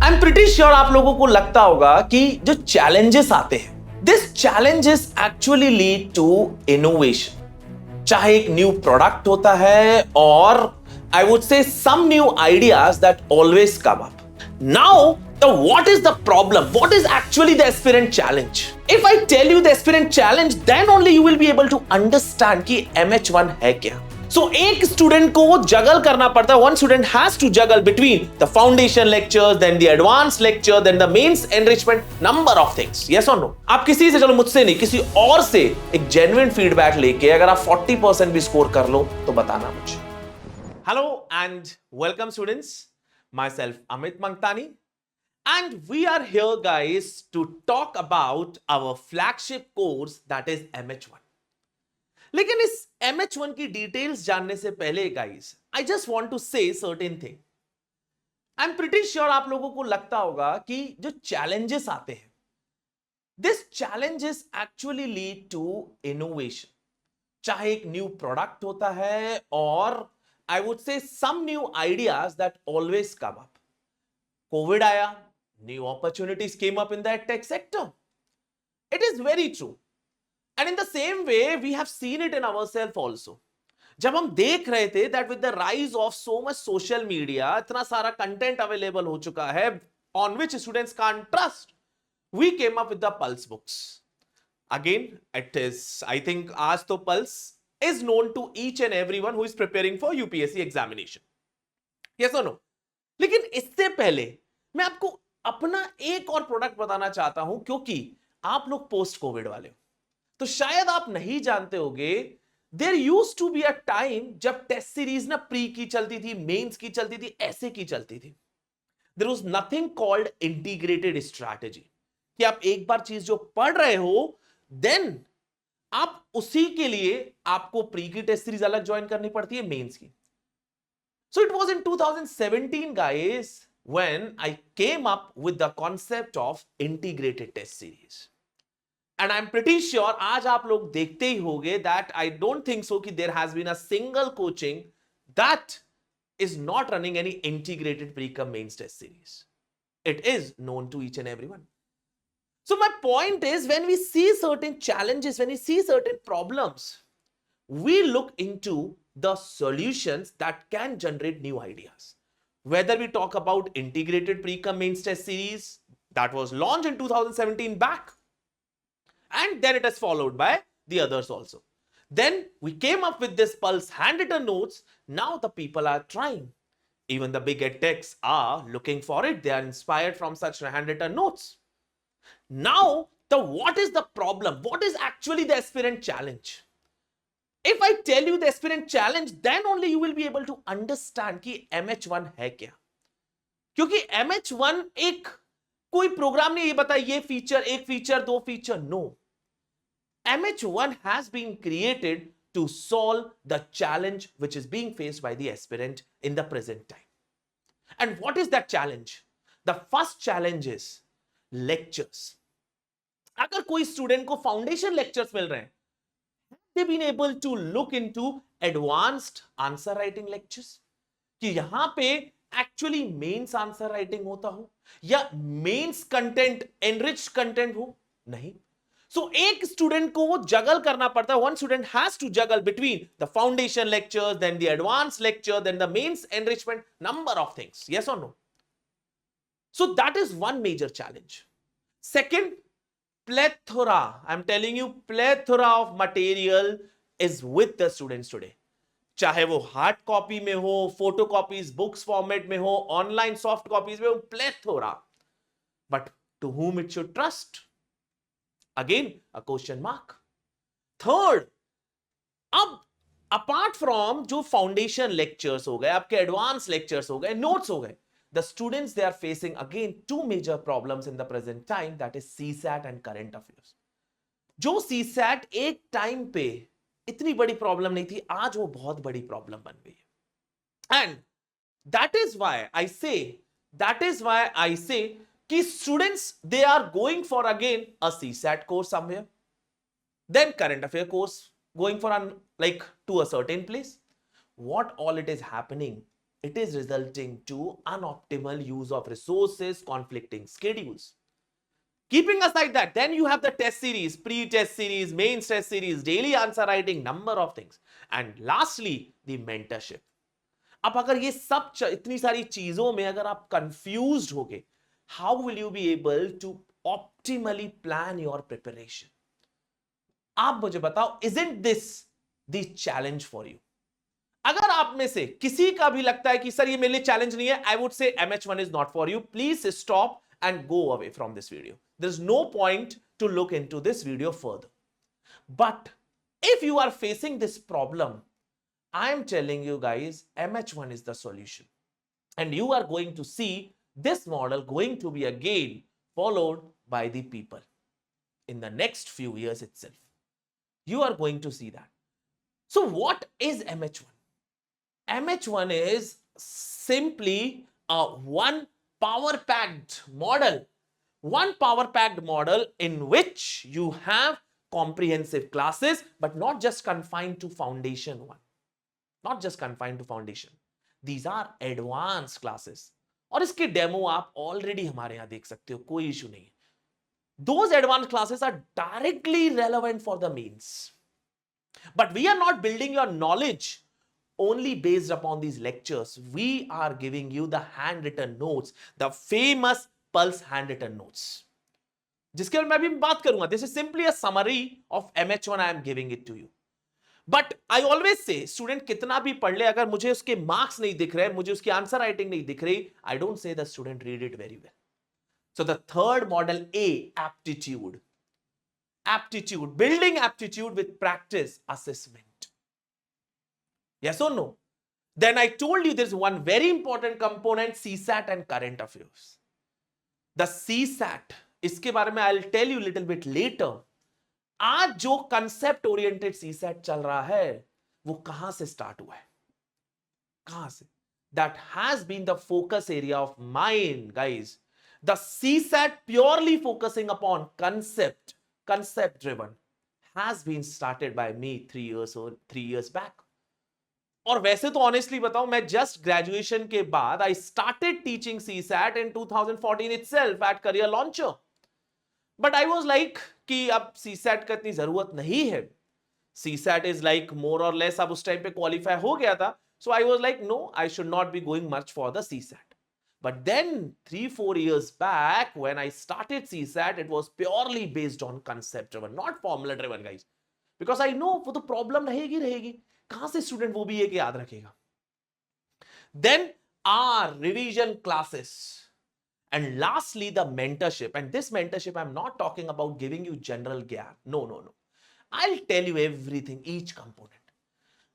I am pretty sure आप लोगों को लगता होगा कि जो चैलेंजेस आते हैं, this challenges actually lead to innovation. चाहे एक न्यू प्रोडक्ट होता है और I would say some new ideas that always come up. Now what is the problem? What is actually the aspirant challenge? If I tell you the aspirant challenge, then only you will be able to understand कि MH1 है क्या। So एक student को जगल करना पड़ता है, one student has to juggle between the foundation lectures, then the advanced lecture, then the mains enrichment, number of things. Yes or no? आप किसी से, चलो मुझसे नहीं, किसी और से एक genuine feedback लेके अगर आप 40% भी स्कोर कर लो तो बताना मुझे। Hello and welcome students. Myself Amit Mangtani. And we are here, guys, to talk about our flagship course that is MH1. लेकिन इस MH1 की डिटेल्स जानने से पहले, guys, I just want to say certain thing. I'm pretty sure आप लोगों को लगता होगा कि जो challenges आते हैं, this challenges actually lead to innovation. चाहे एक new product होता है और I would say some new ideas that always come up. COVID आया, new opportunities came up in the tech sector. It is very true. And in the same way, we have seen it in ourselves also. जब हम देख रहे थे that with the rise of so much social media, इतना सारा content available हो चुका है on which students can't trust, we came up with the Pulse books. Again, it is, I think, आज तो Pulse is known to each and everyone who is preparing for UPSC examination. Yes or no? लेकिन इससे पहले मैं आपको अपना एक और प्रोडक्ट बताना चाहता हूं, क्योंकि आप लोग पोस्ट कोविड वाले हो, तो शायद आप नहीं जानते होंगे there used to be a time जब टेस्ट सीरीज ना प्री की चलती थी, मेंस की चलती थी, ऐसे की चलती थी। There was nothing called integrated strategy कि आप एक बार चीज जो पढ़ रहे हो देन आप उसी के लिए आपको प्री की टेस्ट सीरीज अलग ज्वाइन करनी पड़ती है, मेंस की। So it was in 2017, guys, when I came up with the concept of integrated test series. And I'm pretty sure आज आप लोग देखते ही होंगे that I don't think so कि there has been a single coaching that is not running any integrated pre-com mains test series. It is known to each and everyone. So my point is, when we see certain challenges, when we see certain problems, we look into the solutions that can generate new ideas. Whether we talk about integrated pre-com mains test series that was launched in 2017 back, and then it is followed by the others also. Then we came up with this Pulse handwritten notes. Now the people are trying. Even the big edtechs are looking for it. They are inspired from such handwritten notes. Now, what is the problem? What is actually the aspirant challenge? If I tell you the aspirant challenge, then only you will be able to understand कि MH1 है क्या। क्योंकि MH1 एक कोई programme नहीं ये बता ये फीचर, एक फीचर, दो feature, no. MH1 has been created to solve the challenge which is being faced by the aspirant in the present time. And what is that challenge? The first challenge is lectures. अगर कोई student को foundation lectures मिल रहे हैं, they've been able to look into advanced answer writing lectures कि यहां पे actually mains answer writing होता हो या mains content enriched content हो, नहीं। So एक स्टूडेंट को वो जगल करना पड़ता है, one student has to juggle between the foundation lectures, then the advanced lecture, then the mains enrichment, number of things. Yes or no? So that is one major challenge. Second, plethora. I'm telling you, plethora of material is with the students today. चाहे वो hard copy में हो, photo copies books format में हो, online soft copies में हो, plethora. But to whom it should trust? Again, a question mark. Third, अब apart from जो फाउंडेशन लेक्चर्स हो गए, आपके एडवांस लेक्चर्स हो गए, नोट्स हो गए, the students, they are facing again two major problems in the present time, that is CSAT and current affairs. जो CSAT एक टाइम पे इतनी बड़ी प्रॉब्लम नहीं थी, आज वो बहुत बड़ी प्रॉब्लम बन गई है। And that is why I say कि students they are going for again a CSAT course somewhere, then current affair course going for like to a certain place. What all it is happening it is resulting to unoptimal use of resources, conflicting schedules. Keeping aside that, then you have the test series, pre-test series, mains test series, daily answer writing, number of things. And lastly, the mentorship. अब अगर ये सब इतनी सारी चीजों में अगर आप कंफ्यूज्ड होगे, how will you be able to optimally plan your preparation? आप मुझे बताओ, isn't this the challenge for you? अगर आप में से किसी का भी लगता है कि सर ये मेरे लिए चैलेंज नहीं है, आई वुड से MH1 is not for you. Please stop and go away from this video. There's no point to look into this video further. But if you are facing this problem, I am telling you guys, MH1 is the solution. And you are going to see this model going to be again followed by the people in the next few years itself. You are going to see that. So what is MH1? MH1 is simply a one power-packed model. One power-packed model in which you have comprehensive classes, but not just confined to foundation one. Not just confined to foundation. These are advanced classes. और इसके demo आप already हमारे यहां देख सकते हो, कोई issue नहीं है. Those advanced classes are directly relevant for the mains. But we are not building your knowledge only based upon these lectures. We are giving you the handwritten notes, the famous Pulse handwritten notes, जिसके बारे में मैं अभी बात करूंगा. This is simply a summary of MH1. I am giving it to you. But I always say, student कितना भी पढ़ ले, अगर मुझे उसके मार्क्स नहीं दिख रहे, मुझे उसकी आंसर राइटिंग नहीं दिख रही, I don't say the student read it very well. So the third model, A, aptitude. Aptitude, building aptitude with practice assessment. Yes or no? Then I told you there's one very important component, CSAT and current affairs. The CSAT, इसके बारे में I'll tell you little bit later. आज जो concept oriented CSAT चल रहा है, वो कहां से स्टार्ट हुआ है? कहां से? That has been the focus area of mine, guys. The CSAT purely focusing upon concept driven, has been started by me 3 years back. और वैसे तो ऑनेस्टली बताऊं, मैं जस्ट ग्रेजुएशन के बाद I started teaching CSAT in 2014 itself eight career launcher. But I was like कि अब CSAT का इतनी जरूरत नहीं है. सीसैट इज लाइक मोर और लेस, अब उस टाइम पे क्वालिफाई हो गया था. So I was like no, I should not be going much for the CSAT. But then 3-4 years back when I started CSAT, it was purely based on concept driven, not formula driven, guys. Because I know वो तो problem रहेगी. कहां से student वो भी एक याद रखेगा? Then our revision classes, and lastly the mentorship. And this mentorship, I'm not talking about giving you general gyan. No. I'll tell you everything, each component.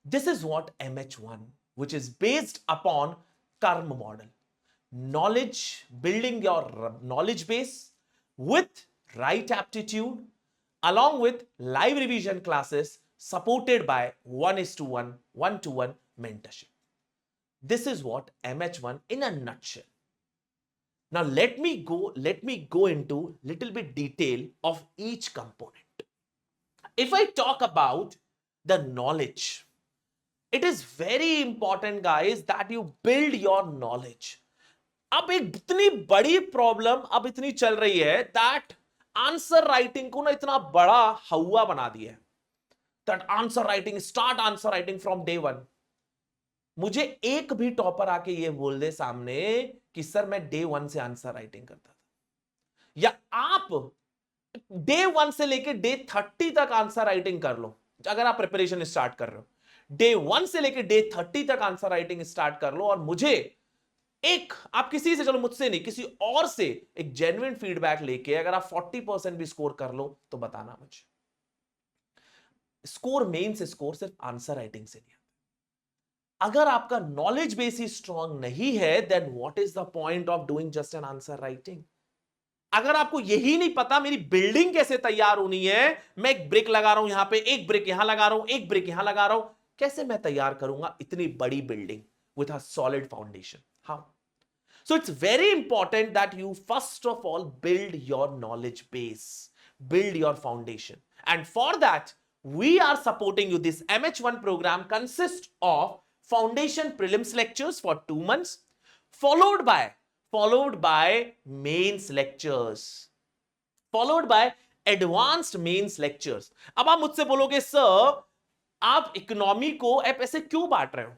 This is what MH1, which is based upon Karma model. Knowledge, building your knowledge base with right aptitude, along with live revision classes supported by 1:1, 1-to-1 mentorship. This is what MH1 in a nutshell. Now let me go into little bit detail of each component. If I talk about the knowledge, it is very important, guys, that you build your knowledge. अब एक इतनी बड़ी problem अब इतनी चल रही है that answer writing को ना इतना बड़ा हवा बना दिया है. That answer writing, start answer writing from day one. मुझे एक भी टॉपर आके ये बोल दे सामने कि सर मैं day 1 से आंसर राइटिंग करता था, या आप day 1 से लेके day 30 तक आंसर राइटिंग कर लो. अगर आप प्रिपरेशन स्टार्ट कर रहे हो, day 1 से लेके day 30 तक आंसर राइटिंग स्टार्ट कर लो, और मुझे एक, आप किसी से, चलो मुझसे नहीं, किसी और से एक जेन्युइन फीडबैक लेके अगर आप 40% भी स्कोर कर लो तो बताना मुझे. स्कोर मेंस स्कोर सिर्फ आंसर राइटिंग से नहीं आता. अगर आपका नॉलेज बेस ही स्ट्रांग नहीं है, then what is the point of doing just an answer writing? अगर आपको यही नहीं पता मेरी बिल्डिंग कैसे तैयार होनी है, मैं एक ब्रिक लगा रहा हूं यहां पे, एक ब्रिक यहां लगा रहा हूं, एक ब्रिक यहां लगा रहा हूं, कैसे मैं तैयार करूंगा इतनी बड़ी building with a solid foundation? How? So it's very important that you first of all build your knowledge base, build your foundation. And for that, we are supporting you. This MH1 program consists of foundation prelims lectures for 2 months, followed by mains lectures, followed by advanced mains lectures. अब आप मुझसे बोलोगे sir आप economy को आप ऐसे क्यों बांट रहे हो?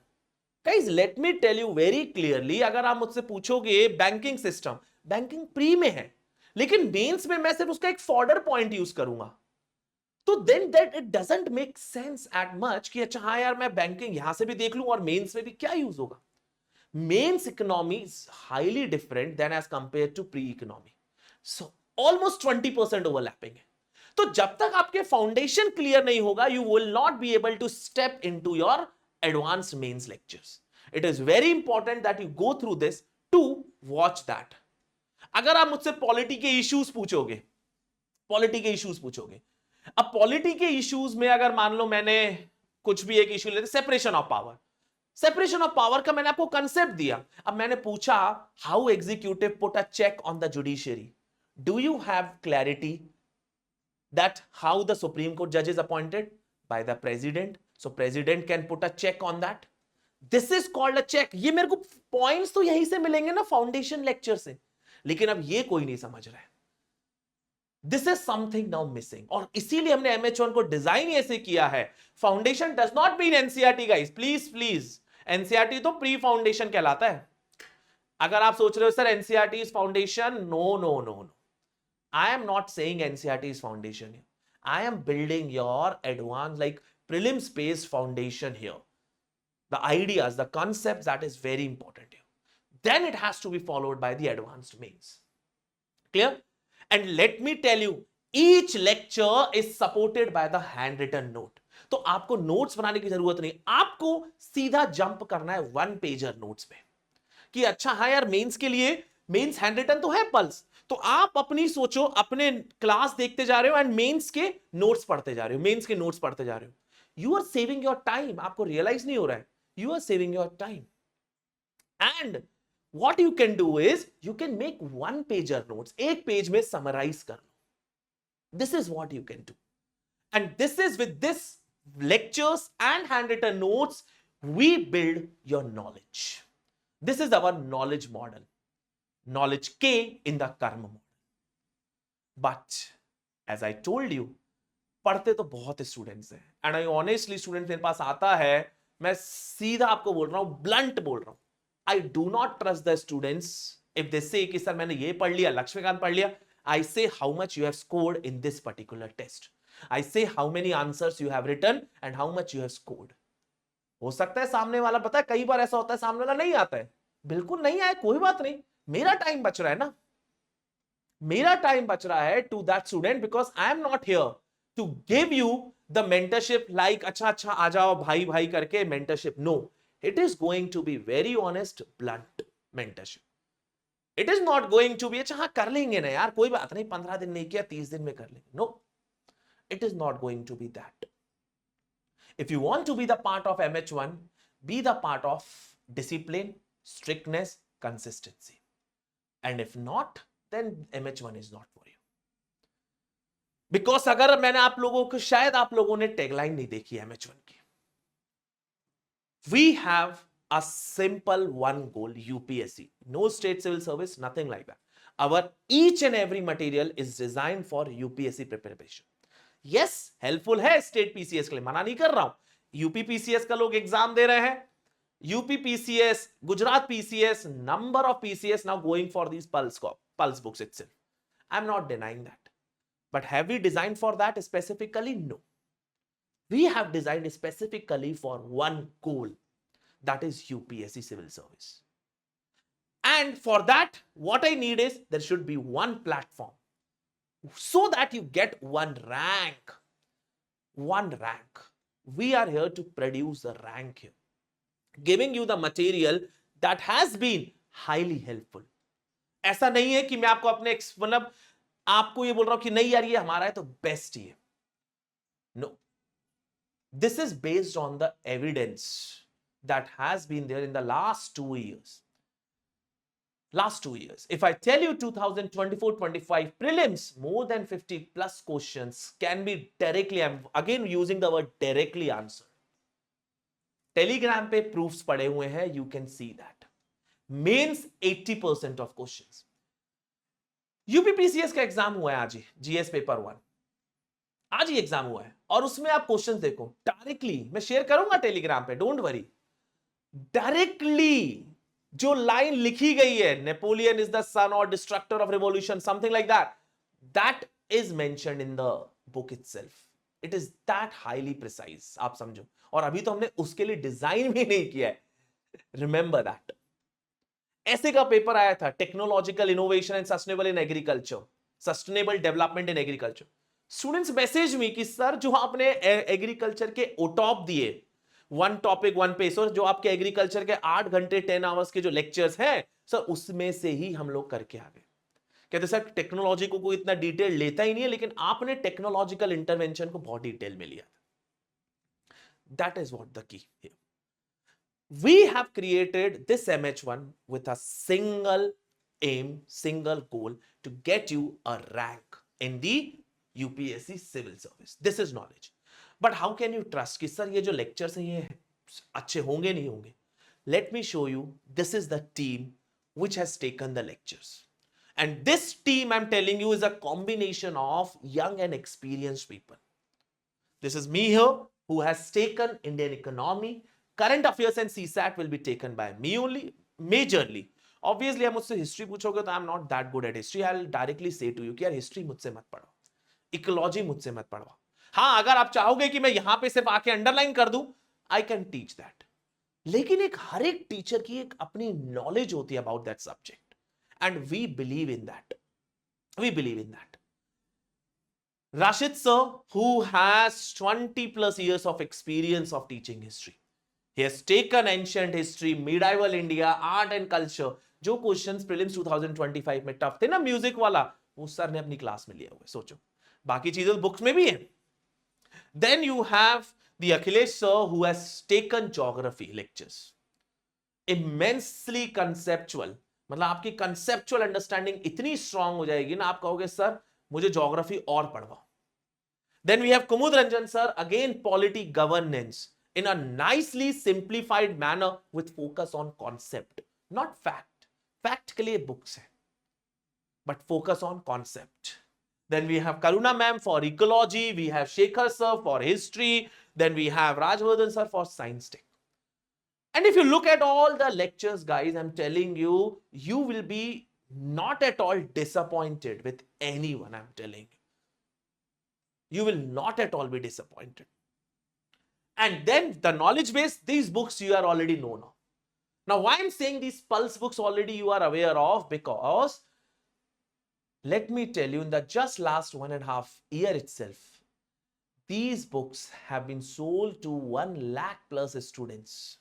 Guys let me tell you very clearly, अगर आप मुझसे पूछोगे बैंकिंग सिस्टम, बैंकिंग प्री में है, लेकिन मेंस में मैं सिर्फ उसका एक फॉर्डर पॉइंट यूज करूंगा, तो then that it doesn't make sense at much कि अच्छा हाँ यार मैं बैंकिंग यहां से भी देख लूं और मेंस में भी क्या यूज होगा. Mains economy is highly different than as compare to pre economy, so almost 20% overlapping है. तो जब तक आपके फाउंडेशन क्लियर नहीं होगा you will not be able to step into your advanced mains lectures. It is very important that you go through this to watch that. अगर आप मुझसे पॉलिटी के इश्यूज पूछोगे, अब पॉलिटी के इश्यूज में अगर मान लो मैंने कुछ भी एक इश्यू लेते, सेपरेशन ऑफ पावर का मैंने आपको कंसेप्ट दिया, अब मैंने पूछा how executive put a check on the judiciary, do you have clarity that how the Supreme Court judge is appointed by the president, so president can put a check on that. This is called a check. ये मेरे को points तो यहीं से मिलेंगे ना foundation lecture से, लेकिन अब ये कोई नहीं समझ रहा है. This is something now missing, और इसीलिए हमने MH1 को डिजाइन ऐसे किया है. Foundation does not mean NCERT guys, please. NCERT तो प्री फाउंडेशन कहलाता है. अगर आप सोच रहे हो sir NCERT is foundation, no. I am not saying NCERT is foundation here. I am building your advanced, like prelims based foundation here. The ideas, the concepts, that is very important here. Then it has to be followed by the advanced mains. Clear? And let me tell you, each lecture is supported by the handwritten note. तो आपको notes बनाने की जरूरत नहीं, आपको सीधा jump करना है 1 पेजर नोट्स पे कि अच्छा हाँ यार मेंस के लिए मेंस हैंडरिटन तो है पल्स, तो आप अपनी सोचो, अपने क्लास देखते जा रहे हो एंड मेंस के नोट्स पढ़ते जा रहे हो, you are saving your time. आपको रियलाइज नहीं हो रहा है, you are saving your time. And what you can do is you can make 1 pager notes, एक पेज में समराइज कर लो. This is what you can do, and this is with this lectures and handwritten notes we build your knowledge. This is our knowledge model, knowledge K in the karma model. But as I told you, पढ़ते तो बहुत students हैं, and I honestly student मेरे पास आता है, मैं सीधा आपको बोल रहा हूं, ब्लंट बोल रहा हूं, आई do not trust the students if they से कि सर मैंने ये पढ़ लिया, लक्ष्मीकांत पढ़ लिया. I say how much you have scored in this particular test. I say how many answers you have written and how much you have scored. हो सकता है सामने वाला, पता है कई बार ऐसा होता है सामने वाला नहीं आता है, बिल्कुल नहीं आए, कोई बात नहीं, मेरा टाइम बच रहा है ना, मेरा टाइम बच रहा है to that student, because I am not here to give you the mentorship like अच्छा आ जाओ भाई भाई करके mentorship. No, it is going to be very honest blunt mentorship. It is not going to be अच्छा हाँ कर लेंगे ना यार कोई बात नहीं, 15 दिन नहीं किया 30 दिन में कर लेंगे. No, it is not going to be that. If you want to be the part of MH1, be the part of discipline, strictness, consistency. And if not, then MH1 is not for you. Because अगर मैंने आप लोगों को, शायद आप लोगों ने tagline नहीं देखी MH1 की. We have a simple one goal, UPSC. No state civil service, nothing like that. Our each and every material is designed for UPSC preparation. Yes helpful है स्टेट पीसीएस के लिए, मना नहीं कर रहा हूं. यूपी पीसीएस का लोग एग्जाम दे रहे हैं, UP PCS, Gujarat PCS, number of PCS now going for these pulse books itself. I am not denying that, but have we designed for that specifically? No, we have designed specifically for one goal, that is UPSC civil service. And for that what I need is there should be one platform, so that you get one rank. We are here to produce a rank here, giving you the material that has been highly helpful. ऐसा नहीं है कि मैं आपको अपने मतलब आपको ये बोल रहा हूं कि नहीं यार ये हमारा है तो बेस्ट ही है. No, this is based on the evidence that has been there in the last 2 years. If I tell you 2024-25 prelims, more than 50 plus questions can be directly, I'm again using the word directly answered. Telegram पे proofs पड़े हुए हैं, you can see that. Mains 80% of questions. UPPCS का exam हुआ है आज ही, GS paper 1 आज ही exam हुआ है, और उसमें आप क्वेश्चंस देखो डायरेक्टली, मैं शेयर करूंगा टेलीग्राम पे, डोंट वरी। डायरेक्टली जो लाइन लिखी गई है, नेपोलियन इज द सन और destructor of revolution, something like that, that is mentioned in the book itself. It is that highly precise, आप समझो। और अभी तो हमने उसके लिए डिजाइन भी नहीं किया है, रिमेंबर दैट। ऐसे का पेपर आया था, technological innovation and sustainable in agriculture, sustainable development in agriculture. Students message me कि सर जो आपने एग्रीकल्चर के ओटॉप दिए, वन टॉपिक वन पेज, और जो आपके एग्रीकल्चर के 8 घंटे 10 आवर्स के जो लेक्चर्स हैं सर, उसमें से ही हम लोग करके आ गए। कहते सर टेक्नोलॉजी को कोई इतना डिटेल लेता ही नहीं है, लेकिन आपने टेक्नोलॉजिकल इंटरवेंशन को बहुत डिटेल में लिया था। That is what the key. We have created this MH1 with a single aim, single goal to get you a rank in the UPSC civil service. This is knowledge. But how can you trust कि sir ये जो lectures हैं ये अच्छे होंगे नहीं होंगे? Let me show you. This is the team which has taken the lectures. And this team I'm telling you is a combination of young and experienced people. This is me here who has taken Indian economy. Current affairs and CSAT will be taken by me only, majorly. Obviously, आप मुझसे history पूछोगे तो आई am not that good at history. I will directly से to you कि यार history मुझसे मत पढ़ो, इकोलॉजी मुझसे मत पढ़ो। हाँ, अगर आप चाहोगे कि मैं यहां पे सिर्फ आके अंडरलाइन कर दूं, आई कैन टीच दैट। लेकिन एक हर एक टीचर की एक अपनी नॉलेज होती है about that subject, and we believe in that, we believe in that. Rashid sir, who has 20 plus years of experience of teaching history, he has taken ancient history, medieval India, art and culture. जो questions prelims 2025 में tough थे ना, music वाला, वो sir ने अपनी class में लिया हुआ है। सोचो, बाकी चीजें बुक्स में भी है। Then you have the Akhilesh sir who has taken geography lectures, immensely conceptual, मतलब आपकी conceptual understanding इतनी strong हो जाएगी ना, आप कहोगे सर मुझे ज्योग्राफी और पढ़वाओ। Then we have Kumud Ranjan sir, again polity governance in a nicely simplified manner with focus on concept, not fact. Fact के लिए books है, but focus on concept. Then we have Karuna ma'am for ecology, we have Shekhar sir for history, then we have Rajvardhan sir for science tech. And if you look at all the lectures, guys, I'm telling you, you will be not at all disappointed with anyone, I'm telling you. You will not at all be disappointed. And then the knowledge base, these books you are already know now. Now, why I'm saying these Pulse books already you are aware of, because let me tell you, in the just last 1.5 year itself, these books have been sold to 1 lakh plus students.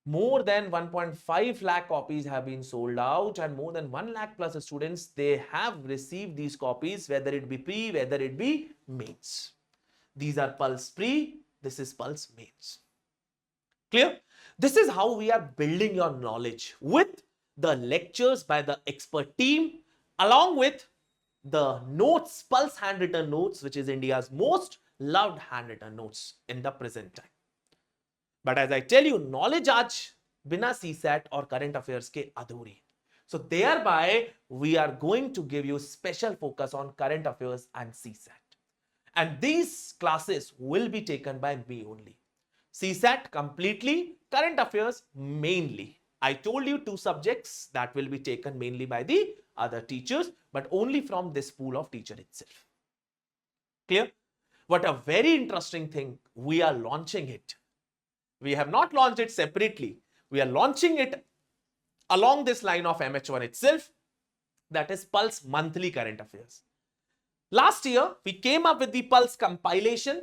More than 1.5 lakh copies have been sold out, and more than 1 lakh plus students, they have received these copies, whether it be pre, whether it be mains. These are Pulse pre, this is Pulse mains. Clear? This is how we are building your knowledge, with the lectures by the expert team, along with the notes, Pulse handwritten notes, which is India's most loved handwritten notes in the present time. But as I tell you, knowledge आज बिना CSAT और current affairs के अधूरी। So thereby we are going to give you special focus on current affairs and CSAT. And these classes will be taken by me only. CSAT completely, current affairs mainly. I told you 2 subjects that will be taken mainly by the other teachers, but only from this pool of teacher itself. Clear? What a very interesting thing, we are launching it. We have not launched it separately. We are launching it along this line of MH1 itself, that is Pulse monthly current affairs. Last year, we came up with the Pulse compilation,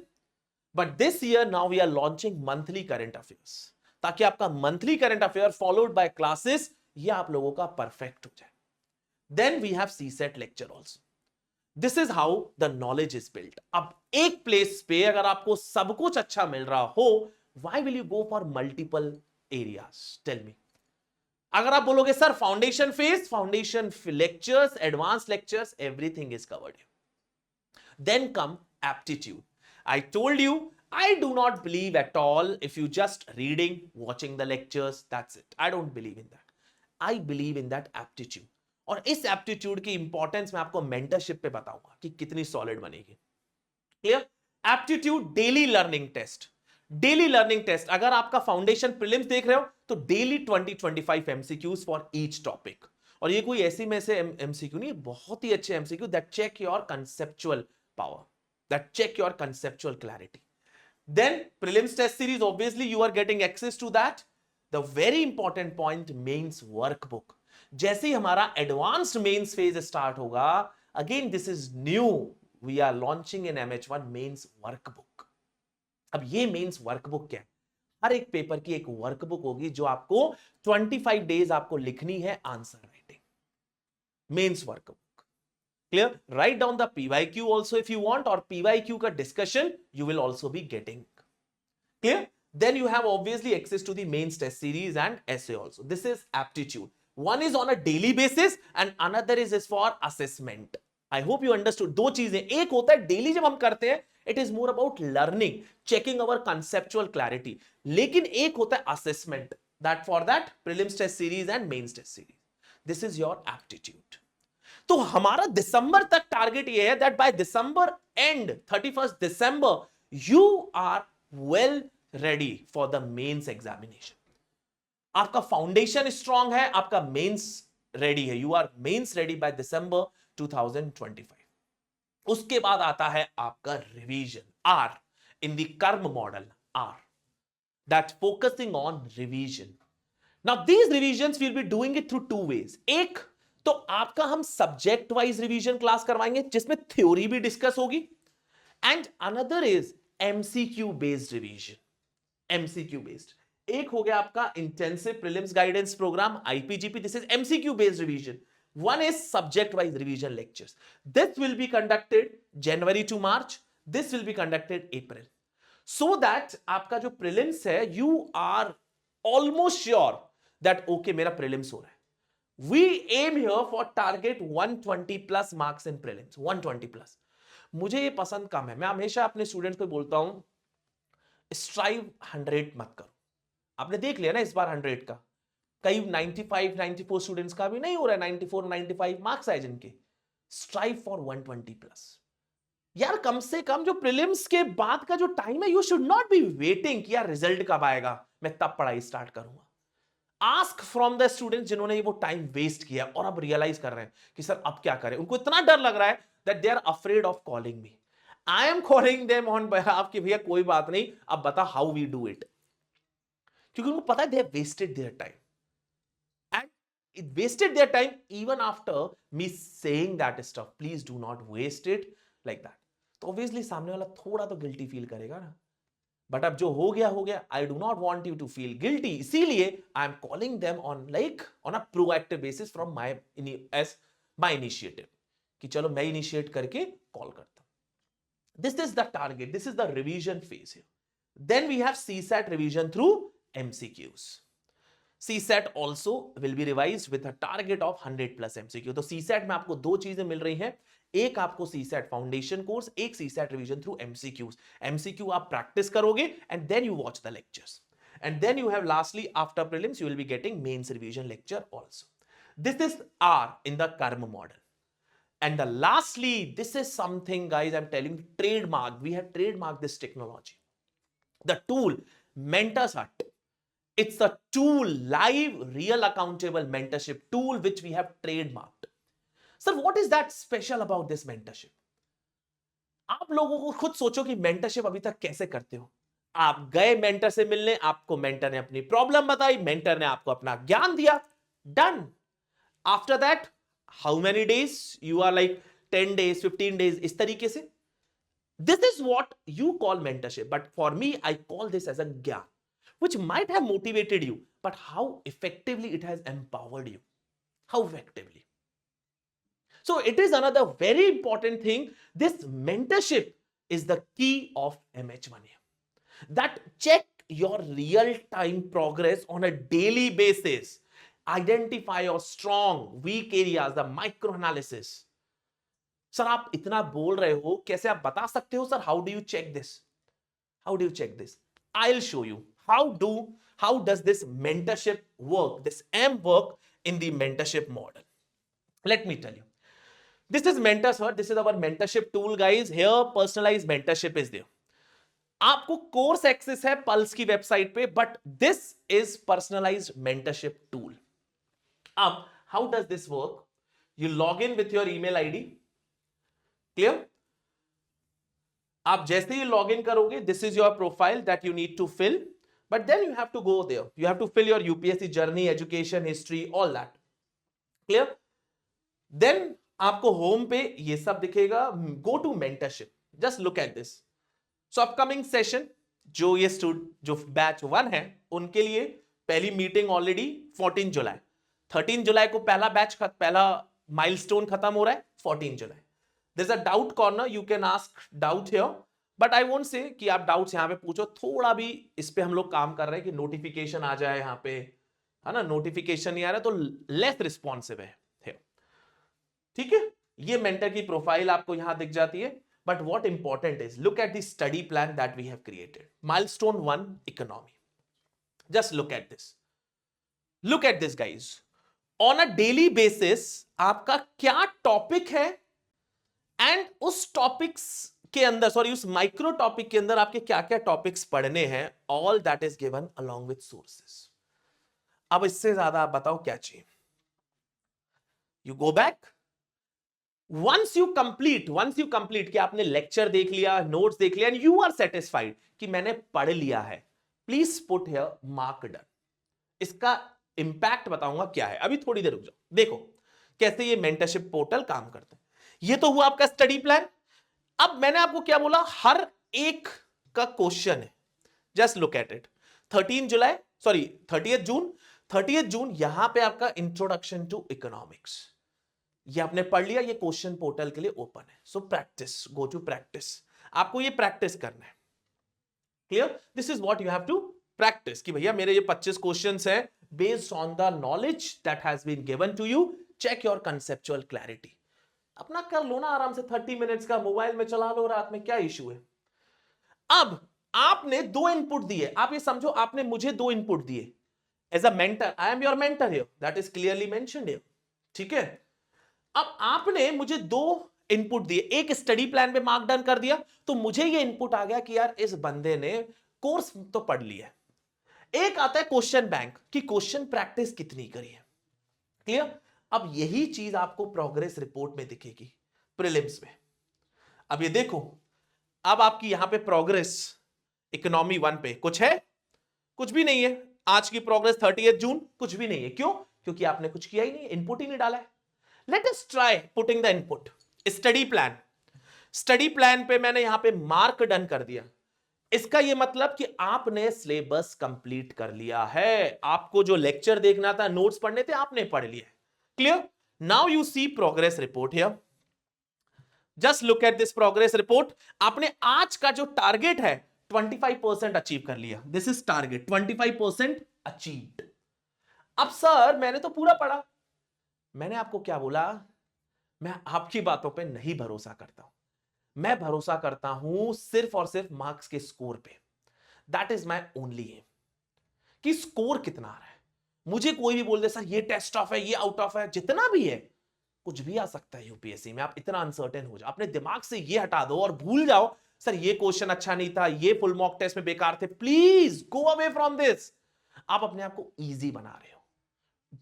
but this year now we are launching monthly current affairs. ताकि आपका monthly current affair followed by classes, ये आप लोगों का perfect हो जाए. Then we have CSAT lecture also. This is how the knowledge is built. अब एक place पे अगर आपको सब कुछ अच्छा मिल रहा हो, why will you go for multiple areas? Tell me. अगर आप बोलोगे sir foundation phase, foundation lectures, advance lectures, everything is covered here. Then come aptitude. I told you I do not believe at all if you just reading, watching the lectures, that's it. I don't believe in that. I believe in that aptitude. और इस aptitude की importance मैं आपको mentorship पे बताऊंगा कि कितनी solid बनेगी. Clear? Aptitude daily learning test. Daily learning test. अगर आपका फाउंडेशन प्रीलिम्स देख रहे हो तो daily 20-25 MCQs for each topic. और ये कोई ऐसी में से एमसीक्यू नहीं, बहुत ही अच्छे MCQ that check your conceptual power, that check your conceptual clarity. Then prelims test series, obviously you are getting access to that. The very important point, mains workbook. जैसे ही हमारा एडवांस्ड मेंस फेज स्टार्ट होगा, again this is new, we are launching in MH1 mains workbook. अब ये mains workbook क्या है? हर एक paper की एक वर्कबुक होगी जो आपको 25 डेज आपको लिखनी है answer writing. Mains workbook. Clear? Write down the PYQ also if you want, or PYQ का discussion you will also be getting. Clear? Then you have obviously access to the mains test series and essay also. This is aptitude. One is on a daily basis and another is for assessment. I hope you understood. दो चीजें, एक होता है daily जब हम करते हैं, it is more about learning, checking our conceptual clarity. लेकिन एक होता है assessment, that for that prelims test series and mains test series. This is your aptitude. तो हमारा दिसंबर तक टारगेट ये है that by December and 31st December you are well ready for the mains examination. आपका फाउंडेशन स्ट्रांग है, आपका mains ready है, you are mains ready by December 2025. उसके बाद आता है आपका रिवीजन, आर इन द कर्म model, are that focusing on revision. Now these revisions will be doing it through two ways. एक तो आपका हम सब्जेक्ट वाइज रिवीजन क्लास करवाएंगे जिसमें थ्योरी भी डिस्कस होगी, and another is MCQ based revision. MCQ based एक हो गया आपका intensive prelims guidance programme IPGP, this is MCQ based revision. One is subject wise revision lectures. This will be conducted January to March, this will be conducted April, so that आपका जो prelims है you are almost sure that okay मेरा prelims हो रहा है. We aim here for target 120 plus marks in prelims, 120 plus. मुझे ये पसंद कम है. मैं हमेशा अपने स्टूडेंट्स को बोलता हूं स्ट्राइव 100 मत करो. आपने देख लिया ना इस बार 100 का, कई 95 94 स्टूडेंट्स का भी नहीं हो रहा है, 94 95 मार्क्स आए जिनके. Strive for 120 plus. यार कम से कम जो प्रीलिम्स के बाद का जो टाइम है, you should not be waiting कि यार रिजल्ट कब आएगा मैं तब पढ़ाई स्टार्ट करूंगा. आस्क फ्रॉम द स्टूडेंट्स जिन्होंने वो टाइम वेस्ट किया और अब रियलाइज कर रहे हैं कि सर अब क्या करें. उनको इतना डर लग रहा है that they are afraid of calling me. I am calling them on behalf कि भैया कोई बात नहीं, अब बता हाउ वी डू इट. क्योंकि उनको पता है they have wasted their time, and it wasted their time even after me saying that stuff. Please do not waste it like that. तो ऑब्वियसली सामने वाला थोड़ा तो गिल्टी फील करेगा ना. बट अब जो हो गया. I do not want you to feel guilty, इसीलिए I am calling them on like on a proactive basis from my initiative कि चलो मैं इनिशिएट करके कॉल करता हूं. This is the target, this is the revision phase here. Then we have CSAT revision through MCQs. CSAT also will be revised with a target of 100 plus MCQ. तो CSAT में आपको दो चीजें मिल रही हैं, एक आपको सीसैट फाउंडेशन कोर्स, एक CSAT revision through MCQs. MCQ आप प्रैक्टिस करोगे and then you watch the lectures, and then you have lastly after prelims you will be getting mains revision lecture also. This is our in the कर्म model. And the lastly, this is something guys I'm telling you, trademark. We have trademarked this technology. The tool Mentors Hut. It's a tool, live, real accountable mentorship tool which we have trademarked. Sir, what is that special about this mentorship? आप लोगों को खुद सोचो कि mentorship अभी तक कैसे करते हो. आप गए मेंटर से मिलने, आपको मेंटर ने अपनी प्रॉब्लम बताई, मेंटर ने आपको अपना ज्ञान दिया, done. After that how many days you are like 10 days 15 days इस तरीके से. This is what you call mentorship, but for me I call this as a gyan which might have motivated you, but how effectively it has empowered you. How effectively. So it is another very important thing. This mentorship is the key of MH1 here. That check your real-time progress on a daily basis. Identify your strong, weak areas, the micro-analysis. Sir आप इतना बोल रहे हो, कैसे आप बता सकते हो sir, how do you check this? How do you check this? I'll show you how does this mentorship work, this M work in the mentorship model. Let me tell you. This is Mentor. This is our mentorship tool, guys. Here personalized mentorship is there. आपको course access है Pulse की website पे, but this is personalised mentorship tool. अब how does this work? You log in with your email ID. Clear? आप जैसे ही log in करोगे, this is your profile that you need to fill, but then you have to go there. You have to fill your UPSC journey, education history, all that. Clear? देन आपको home पे ये सब दिखेगा. Go to mentorship. Just look at this. So upcoming session, जो batch 1 है उनके लिए पहली मीटिंग ऑलरेडी 14 जुलाई. 13 जुलाई को पहला माइलस्टोन खत्म हो रहा है. 14 July there is a doubt corner. You can ask doubt here, but I won't say कि आप डाउट्स यहां पे पूछो. थोड़ा भी इस पे हम लोग काम कर रहे हैं कि नोटिफिकेशन आ जाए यहां पे, है ना. नोटिफिकेशन नहीं आ रहा तो लेस रिस्पॉन्सिव है. ठीक है, ये मेंटर की प्रोफाइल आपको यहां दिख जाती है. But what important is, look at the study plan that we have created. Milestone 1, economy. Just look at this. Look at this, guys. On a daily basis, आपका क्या टॉपिक है, एंड उस टॉपिक्स के अंदर, उस माइक्रो टॉपिक के अंदर आपके क्या क्या टॉपिक्स पढ़ने हैं, all that is given along with sources. अब इससे ज्यादा आप बताओ क्या चाहिए? You go back. Once you complete कि आपने लेक्चर देख लिया, नोट्स देख लिया, एंड यू आर सेटिस्फाइड कि मैंने पढ़ लिया है, please put here mark done. इसका इंपैक्ट बताऊंगा क्या है. अभी थोड़ी देर रुक जाओ, देखो कैसे ये मेंटरशिप पोर्टल काम करता है. ये तो हुआ आपका स्टडी प्लान. अब मैंने आपको क्या बोला, हर एक का क्वेश्चन है. Just look at it. 30th जून यहां पे आपका इंट्रोडक्शन टू इकोनॉमिक्स, ये आपने पढ़ लिया. ये क्वेश्चन पोर्टल के लिए ओपन है. So practice, go to practice. आपको ये प्रैक्टिस करना है. Clear? This is what you have to practice. कि भैया मेरे ये 25 क्वेश्चंस हैं based on the knowledge that has been given to you. Check your conceptual clarity. अपना कर लो ना आराम से. 30 मिनट्स का मोबाइल में चला लो रात में, क्या इशू है? अब आपने 2 इनपुट दिए. आप ये समझो, आपने मुझे 2 इनपुट दिए. As a mentor, I am your mentor here, that is clearly mentioned here. ठीक है? अब आपने मुझे 2 इनपुट दिए. एक स्टडी प्लान पे मार्क डन कर दिया, तो मुझे ये इनपुट आ गया कि यार इस बंदे ने कोर्स तो पढ़ लिया. एक आता है क्वेश्चन बैंक, कि क्वेश्चन प्रैक्टिस कितनी करी है. क्लियर? अब यही चीज आपको प्रोग्रेस रिपोर्ट में दिखेगी, प्रीलिम्स में. अब ये देखो, अब आपकी यहां पे प्रोग्रेस इकोनॉमी 1 पे कुछ है? कुछ भी नहीं है. आज की प्रोग्रेस 30th जून, कुछ भी नहीं है. क्यों? क्योंकि आपने कुछ किया ही नहीं, इनपुट ही नहीं डाला है. Let us try putting the input. Study plan पे मैंने यहां पे मार्क डन कर दिया. इसका ये मतलब कि आपने सिलेबस कंप्लीट कर लिया है. आपको जो लेक्चर देखना था, नोट्स पढ़ने थे, आपने पढ़ लिया. Clear? Now you see progress report here. Just look at this progress report. आपने आज का जो टारगेट है 25% अचीव कर लिया. This is target, 25% achieved. अब सर मैंने तो पूरा पढ़ा. मैंने आपको क्या बोला? मैं आपकी बातों पे नहीं भरोसा करता हूं. मैं भरोसा करता हूं सिर्फ और सिर्फ मार्क्स के स्कोर पे. That is my only aim. कि स्कोर कितना आ रहा है. मुझे कोई भी बोल दे सर ये टेस्ट ऑफ है, ये आउट ऑफ है, जितना भी है, कुछ भी आ सकता है यूपीएससी में. आप इतना अनसर्टेन हो जाओ, अपने दिमाग से ये हटा दो और भूल जाओ सर ये क्वेश्चन अच्छा नहीं था, ये फुल मॉक टेस्ट में बेकार थे. Please go away from this. आप अपने आप को इजी बना रहे हो.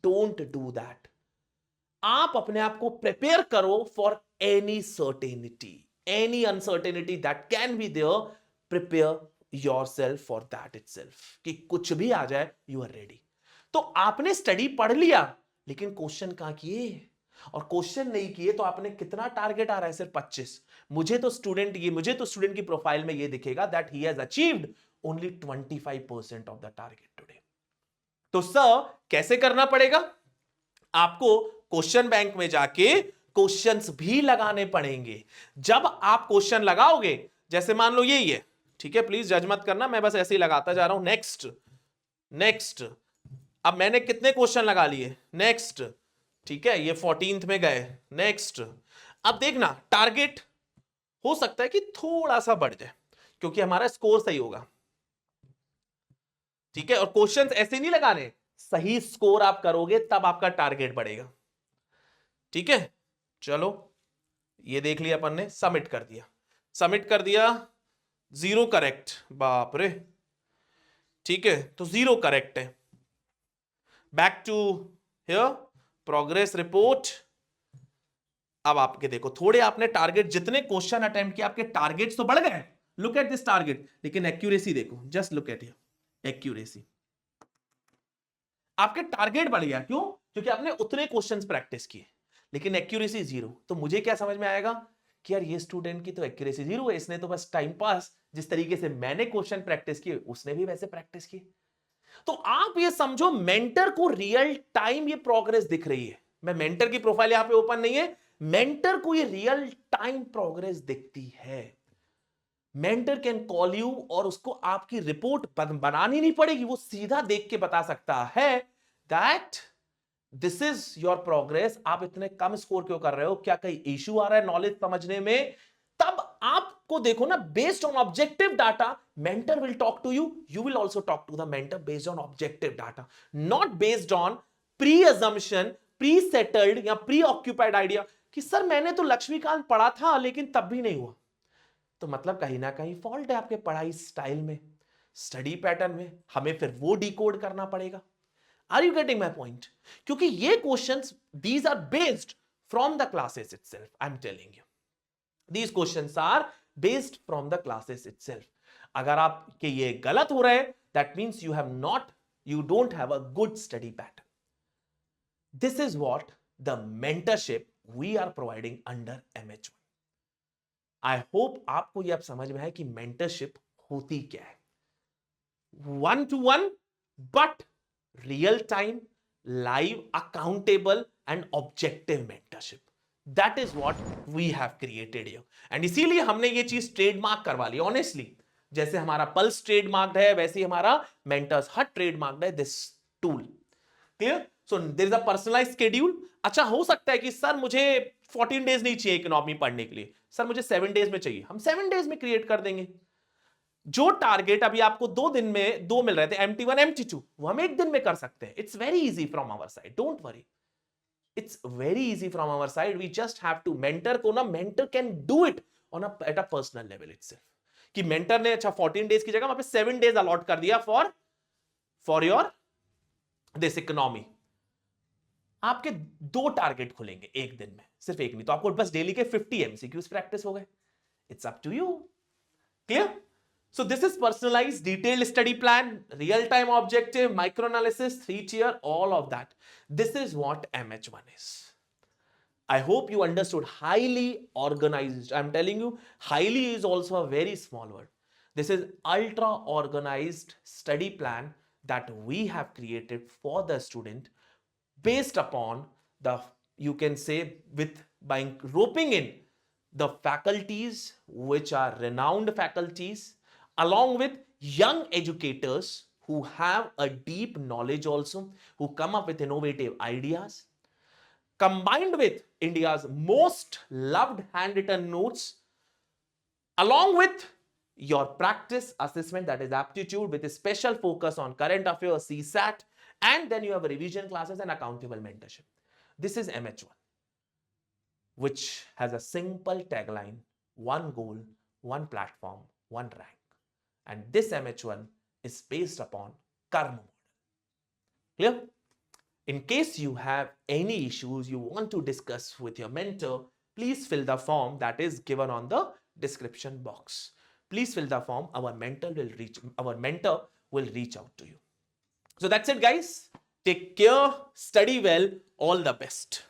Don't do that. आप अपने आप को प्रिपेयर करो for any certainty, any uncertainty that can be there. Prepare yourself for that itself, कि कुछ भी आ जाए यू आर रेडी. तो आपने स्टडी पढ़ लिया, लेकिन क्वेश्चन कहां किए? और क्वेश्चन नहीं किए तो आपने कितना टारगेट आ रहा है? सिर्फ 25. मुझे तो स्टूडेंट की प्रोफाइल में ये दिखेगा that he has achieved only 25% of the target today. तो सर कैसे करना पड़ेगा? आपको क्वेश्चन बैंक में जाके क्वेश्चंस भी लगाने पड़ेंगे. जब आप क्वेश्चन लगाओगे, जैसे मान लो यही है, ठीक है, प्लीज जज मत करना, मैं बस ऐसे ही लगाता जा रहा हूं. नेक्स्ट. अब मैंने कितने क्वेश्चन लगा लिए? नेक्स्ट. ठीक है, ये 14th में गए. नेक्स्ट. अब देखना टारगेट हो सकता है कि थोड़ा सा बढ़ जाए, क्योंकि हमारा स्कोर सही होगा। ठीक है, और क्वेश्चंस ऐसे नहीं लगाने, सही स्कोर आप करोगे तब आपका टारगेट बढ़ेगा। ठीक है, चलो ये देख लिया अपन ने, सबमिट कर दिया, सबमिट कर दिया, 0 करेक्ट, बाप रे। ठीक है, तो 0 करेक्ट है। Back to here, progress report. अब आपके देखो, थोड़े आपने टारगेट, जितने क्वेश्चन अटेम्प्ट किए आपके टारगेट्स तो बढ़ गए, लुक एट दिस टारगेट, लेकिन एक्यूरेसी देखो, just look eight here, accuracy, आपके टारगेट बढ़ गया। क्यों? क्योंकि आपने उतने क्वेश्चंस प्रैक्टिस किए, लेकिन एक्यूरेसी 0। तो मुझे क्या समझ में आएगा कि यार ये स्टूडेंट की तो एक्यूरेसी 0 है, इसने तो बस टाइम पास, जिस तरीके से मैंने क्वेश्चन प्रैक्टिस किए उसने भी वैसे प्रैक्टिस किए। तो आप ये समझो, मेंटर को रियल टाइम ये प्रोग्रेस दिख रही है। मैं मेंटर की प्रोफाइल यहां पे ओपन नहीं है, मेंटर को ये रियल टाइम प्रोग्रेस दिखती है। मेंटर कैन कॉल यू और उसको आपकी रिपोर्ट बनानी नहीं पड़ेगी, वो सीधा देख के बता सकता है that this is your progress. आप इतने कम स्कोर क्यों कर रहे हो, क्या कहीं इश्यू आ रहा है नॉलेज समझने में? तब आपको देखो ना, based on objective data mentor will talk to you, you will also talk to the mentor based on objective data, not based on pre assumption, pre settled या प्री ऑक्यूपाइड आइडिया कि sir मैंने तो लक्ष्मीकांत पढ़ा था लेकिन तब भी नहीं हुआ। तो मतलब कहीं ना कहीं फॉल्ट है आपके पढ़ाई स्टाइल में, स्टडी पैटर्न में, हमें फिर वो डिकोड करना पड़ेगा। Are you getting my point? क्योंकि ये questions these are based from the classes itself, I am telling you, these questions are based from the classes itself. अगर आपके ये गलत हो रहे हैं, that means you don't have a good study pattern. This is what the mentorship we are providing under MH1. I hope आपको ये अब समझ में है कि मेंटरशिप होती क्या है। 1-to-1 but real time, live, accountable and objective mentorship. That is what we have created here. And इसीलिए हमने ये चीज ट्रेडमार्क करवा ली। ऑनेस्टली जैसे हमारा पल्स ट्रेडमार्क्ड है, वैसे ही हमारा मेंटर्स हट ट्रेडमार्क्ड है, this tool. Clear? So there is a personalized schedule. अच्छा, हो सकता है कि सर मुझे 14 डेज नहीं चाहिए इकोनॉमी पढ़ने के लिए, सर मुझे 7 डेज में चाहिए, हम 7 डेज में क्रिएट कर देंगे। जो टारगेट अभी आपको 2 दिन में 2 मिल रहे थे, MT1 MT2, वो हम 1 दिन में कर सकते हैं। It's very easy from our side, don't worry, it's very easy from our side. We just have to, mentor को ना, mentor can do it on at a personal level itself. कि मेंटर ने अच्छा 14 डेज की जगह वहां पे 7 days allot कर दिया फॉर योर दिस इकोनॉमी। आपके 2 टारगेट खुलेंगे एक दिन में, सिर्फ एक नहीं, तो आपको बस डेली के 50 MCQs प्रैक्टिस हो गए। It's up to you. Clear? So this is personalized, detailed study plan, real-time objective, microanalysis, 3-tier, all of that. This is what MH1 is. I hope you understood. Highly organized. I'm telling you, highly is also a very small word. This is ultra organized study plan that we have created for the student based upon the, you can say, by roping in the faculties which are renowned faculties, along with young educators who have a deep knowledge also, who come up with innovative ideas, combined with India's most loved handwritten notes, along with your practice assessment, that is aptitude, with a special focus on current affairs, CSAT, and then you have revision classes and accountable mentorship. This is MH1, which has a simple tagline: one goal, one platform, one rank. And this MH1 is based upon Karma model. Clear? In case you have any issues you want to discuss with your mentor, please fill the form that is given on the description box. Please fill the form. Our mentor will reach out to you. So that's it, guys. Take care, study well, all the best.